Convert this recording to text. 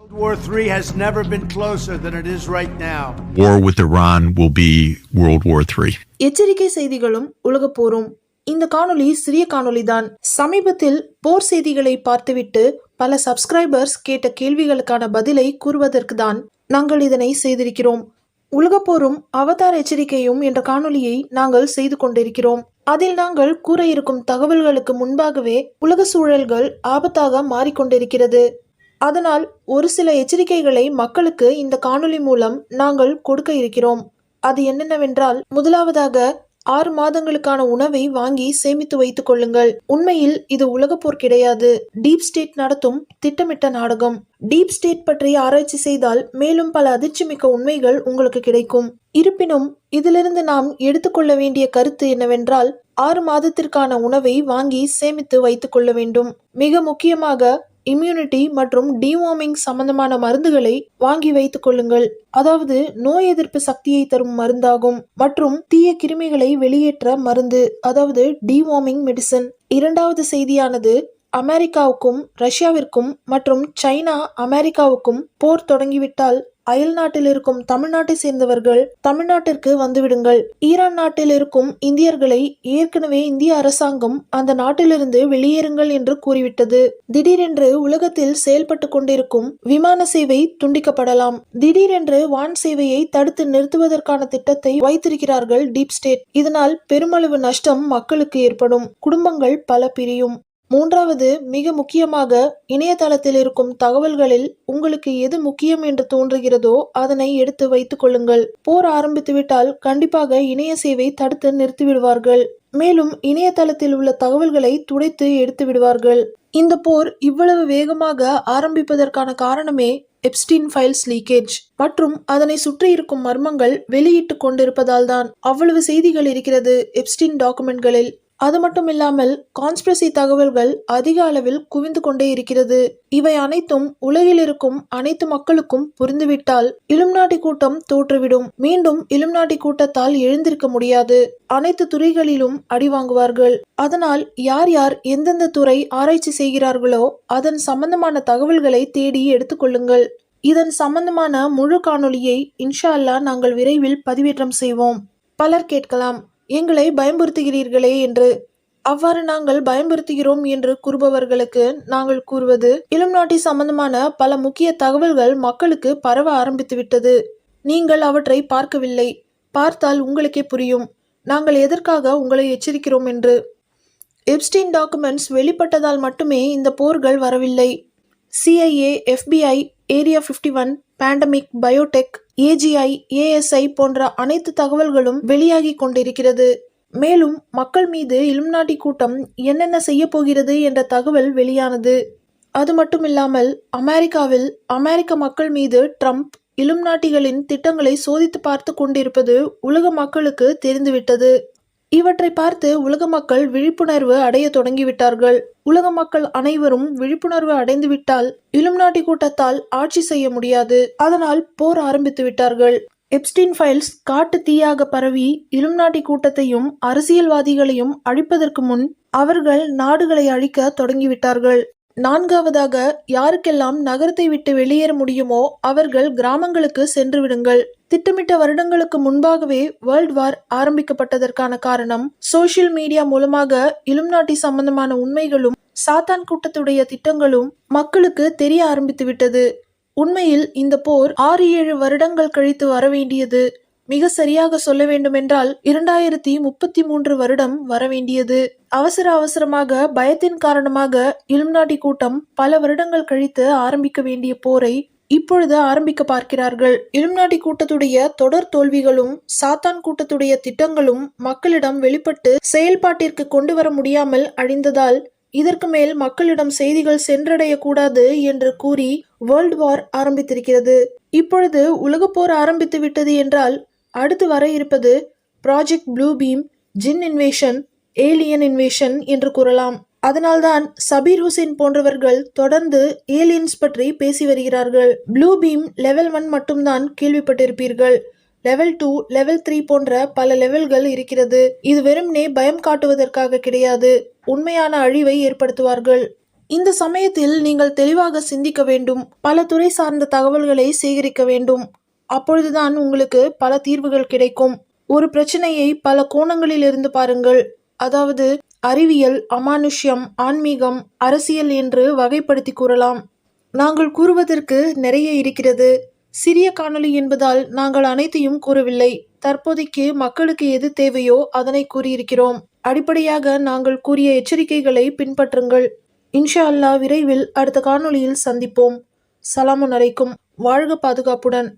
World War III has never been closer than it is right now. War with Iran will be World War III. எச்சரிக்கை செய்திகளும் உலகப் போரும். இந்த காணொளி சிறிய காணொளிதான். சமீபத்தில் போர் செய்திகளை பார்த்துவிட்டு பல சப்ஸ்கிரைபர்ஸ் கேட்ட கேள்விகளுக்கான பதிலை கூறுவதற்கு தான் நாங்கள் இதனை செய்திருக்கிறோம். உலகப் போரும் அவதார் எச்சரிக்கையும் என்ற காணொளியை நாங்கள் செய்து கொண்டிருக்கிறோம். அதில் நாங்கள் கூற இருக்கும் தகவல்களுக்கு முன்பாகவே உலக சூழல்கள் ஆபத்தாக மாறிக்கொண்டிருக்கிறது. அதனால் ஒரு சில எச்சரிக்கைகளை மக்களுக்கு இந்த காணொளி மூலம் நாங்கள் கொடுக்க இருக்கிறோம். அது என்னென்னவென்றால், முதலாவதாக 6 மாதங்களுக்கான உணவை வாங்கி சேமித்து வைத்துக் கொள்ளுங்கள். உண்மையில் இது உலகப்போர் கிடையாது, டீப் ஸ்டேட் நடத்தும் திட்டமிட்ட நாடகம். டீப் ஸ்டேட் பற்றி ஆராய்ச்சி செய்தால் மேலும் பல அதிர்ச்சிமிக்க உண்மைகள் உங்களுக்கு கிடைக்கும். இருப்பினும் இதிலிருந்து நாம் எடுத்துக்கொள்ள வேண்டிய கருத்து என்னவென்றால், 6 மாதத்திற்கான உணவை வாங்கி சேமித்து வைத்துக் கொள்ள வேண்டும். மிக முக்கியமாக இம்யூனிட்டி மற்றும் டிவார்மிங் சம்பந்தமான மருந்துகளை வாங்கி வைத்துக் கொள்ளுங்கள். அதாவது நோய் எதிர்ப்பு சக்தியை தரும் மருந்தாகும் மற்றும் தீய கிருமிகளை வெளியேற்ற மருந்து, அதாவது டிவார்மிங் மெடிசன். இரண்டாவது செய்தியானது, அமெரிக்காவுக்கும் ரஷ்யாவிற்கும் மற்றும் சைனா அமெரிக்காவுக்கும் போர் தொடங்கிவிட்டால் அயல் நாட்டில் இருக்கும் தமிழ்நாட்டை சேர்ந்தவர்கள் தமிழ்நாட்டிற்கு வந்துவிடுங்கள். ஈரான் நாட்டில் இருக்கும் இந்தியர்களை ஏற்கனவே இந்திய அரசாங்கம் அந்த நாட்டிலிருந்து வெளியேறுங்கள் என்று கூறிவிட்டது. திடீரென்று உலகத்தில் செயல்பட்டு கொண்டிருக்கும் விமான சேவை துண்டிக்கப்படலாம். திடீரென்று வான் சேவையை தடுத்து நிறுத்துவதற்கான திட்டத்தை வைத்திருக்கிறார்கள் டீப் ஸ்டேட். இதனால் பெருமளவு நஷ்டம் மக்களுக்கு ஏற்படும். குடும்பங்கள் பல பிரியும். மூன்றாவது, மிக முக்கியமாக இணையதளத்தில் இருக்கும் தகவல்களில் உங்களுக்கு எது முக்கியம் என்று தோன்றுகிறதோ அதனை எடுத்து வைத்துக் கொள்ளுங்கள். போர் ஆரம்பித்துவிட்டால் கண்டிப்பாக இணைய சேவை தடுத்து நிறுத்திவிடுவார்கள். மேலும் இணையதளத்தில் உள்ள தகவல்களை துடைத்து எடுத்து விடுவார்கள். இந்த போர் இவ்வளவு வேகமாக ஆரம்பிப்பதற்கான காரணமே எப்ஸ்டீன் ஃபைல்ஸ் லீக்கேஜ் மற்றும் அதனை சுற்றி இருக்கும் மர்மங்கள் வெளியிட்டு கொண்டிருப்பதால் தான். அவ்வளவு செய்திகள் இருக்கிறது எப்ஸ்டீன் டாக்குமெண்ட்களில். அது மட்டும் இல்லாமல் கான்ஸ்பிரசி தகவல்கள் அதிக அளவில் குவிந்து கொண்டே இருக்கிறது. இவை அனைத்தும் உலகில் இருக்கும் அனைத்து மக்களுக்கும் புரிந்துவிட்டால் இலுமினாட்டி கூட்டம் தோற்றுவிடும். மீண்டும் இலுமினாட்டி கூட்டத்தால் எழுந்திருக்க முடியாது. அனைத்து துறைகளிலும் அடி வாங்குவார்கள். அதனால் யார் யார் எந்தெந்த துறை ஆராய்ச்சி செய்கிறார்களோ அதன் சம்பந்தமான தகவல்களை தேடி எடுத்துக்கொள்ளுங்கள். இதன் சம்பந்தமான முழு காணொளியை இன்ஷா அல்லாஹ் நாங்கள் விரைவில் பதிவேற்றம் செய்வோம். பலர் கேட்கலாம், எங்களை பயமுறுத்துகிறீர்களே என்று. அவ்வாறு நாங்கள் பயமுறுத்துகிறோம் என்று கூறுபவர்களுக்கு நாங்கள் கூறுவது, இலுமினாட்டி சம்பந்தமான பல முக்கிய தகவல்கள் மக்களுக்கு பரவ ஆரம்பித்துவிட்டது. நீங்கள் அவற்றை பார்க்கவில்லை. பார்த்தால் உங்களுக்கே புரியும் நாங்கள் எதற்காக உங்களை எச்சரிக்கிறோம் என்று. எப்ஸ்டீன் டாக்குமெண்ட்ஸ் வெளிப்பட்டதால் மட்டுமே இந்த போர்கள் வரவில்லை. CIA, FBI, area 51, pandemic, Biotech, AGI, ASI போன்ற அனைத்து தகவல்களும் வெளியாகி கொண்டிருக்கிறது. மேலும் மக்கள் மீது இலுமினாட்டி கூட்டம் என்னென்ன செய்ய போகிறது என்ற தகவல் வெளியானது. அது மட்டுமில்லாமல் அமெரிக்காவில் அமெரிக்க மக்கள் மீது ட்ரம்ப் இலுமினாட்டிகளின் திட்டங்களை சோதித்து பார்த்து கொண்டிருப்பது உலக மக்களுக்கு தெரிந்துவிட்டது. இவற்றை பார்த்து உலக மக்கள் விழிப்புணர்வு அடைய தொடங்கிவிட்டார்கள். உலக மக்கள் அனைவரும் விழிப்புணர்வு அடைந்துவிட்டால் இலுமினாட்டி கூட்டத்தால் ஆட்சி செய்ய முடியாது. அதனால் போர் ஆரம்பித்து விட்டார்கள். எப்ஸ்டீன் ஃபைல்ஸ் காட்டு தீயாக பரவி இலுமினாட்டி கூட்டத்தையும் அரசியல்வாதிகளையும் அழிப்பதற்கு முன் அவர்கள் நாடுகளை அழிக்க தொடங்கிவிட்டார்கள். நான்காவதாக, யாருக்கெல்லாம் நகரத்தை விட்டு வெளியேற முடியுமோ அவர்கள் கிராமங்களுக்கு சென்று விடுங்கள். திட்டமிட்ட வருடங்களுக்கு முன்பாகவே வேர்ல்ட் வார் ஆரம்பிக்கப்பட்டதற்கான காரணம் சோசியல் மீடியா மூலமாக இலுமினாட்டி சம்பந்தமான உண்மைகளும் சாத்தான் கூட்டத்துடைய திட்டங்களும் மக்களுக்கு தெரிய ஆரம்பித்து விட்டது. உண்மையில் இந்த போர் 6-7 வருடங்கள் கழித்து வரவேண்டியது. மிக சரியாக சொல்ல வேண்டுமென்றால் 2033 வருடம் வரவேண்டியது. அவசரமாக பயத்தின் காரணமாக இலுமினாட்டி கூட்டம் பல வருடங்கள் கழித்து ஆரம்பிக்க வேண்டிய போரை இப்பொழுது ஆரம்பிக்க பார்க்கிறார்கள். இலுமினாட்டி கூட்டத்துடைய தொடர் தோல்விகளும் சாத்தான் கூட்டத்துடைய திட்டங்களும் மக்களிடம் வெளிப்பட்டு செயல்பாட்டிற்கு கொண்டு வர முடியாமல் அழிந்ததால் இதற்கு மேல் மக்களிடம் செய்திகள் சென்றடைய கூடாது என்று கூறி வேர்ல்ட் வார் ஆரம்பித்திருக்கிறது. இப்பொழுது உலகப்போர் ஆரம்பித்து விட்டது என்றால் அடுத்து வர இருப்பது ப்ராஜெக்ட் ப்ளூ பீம், ஜின் இன்வேஷன், ஏலியன் இன்வேஷன் என்று கூறலாம். அதனால்தான் சபீர் ஹுசேன் போன்றவர்கள் தொடர்ந்து ஏலியன்ஸ் பற்றி பேசி வருகிறார்கள். ப்ளூ பீம் லெவல் 1 மட்டும்தான் கேள்விப்பட்டிருப்பீர்கள். லெவல் 2, லெவல் 3 போன்ற பல லெவல்கள் இருக்கிறது. இது வெறும்னே பயம் காட்டுவதற்காக கிடையாது, உண்மையான அழிவை ஏற்படுத்துவார்கள். இந்த சமயத்தில் நீங்கள் தெளிவாக சிந்திக்க வேண்டும். பல துறை சார்ந்த தகவல்களை சேகரிக்க வேண்டும். அப்பொழுதுதான் உங்களுக்கு பல தீர்வுகள் கிடைக்கும். ஒரு பிரச்சனையை பல கோணங்களில் இருந்து பாருங்கள். அதாவது அறிவியல், அமானுஷ்யம், ஆன்மீகம், அரசியல் என்று வகைப்படுத்தி கூறலாம். நாங்கள் கூறுவதற்கு நிறைய இருக்கிறது. சிறிய காணொளி என்பதால் நாங்கள் அனைத்தையும் கூறவில்லை. தற்போதைக்கு மக்களுக்கு எது தேவையோ அதனை கூறியிருக்கிறோம். அடிப்படையாக நாங்கள் கூறிய எச்சரிக்கைகளை பின்பற்றுங்கள். இன்ஷா அல்லாஹ் விரைவில் அடுத்த காணொளியில் சந்திப்போம். சலாமுன் அலைக்கும். வாழ்க பாதுகாப்புடன்.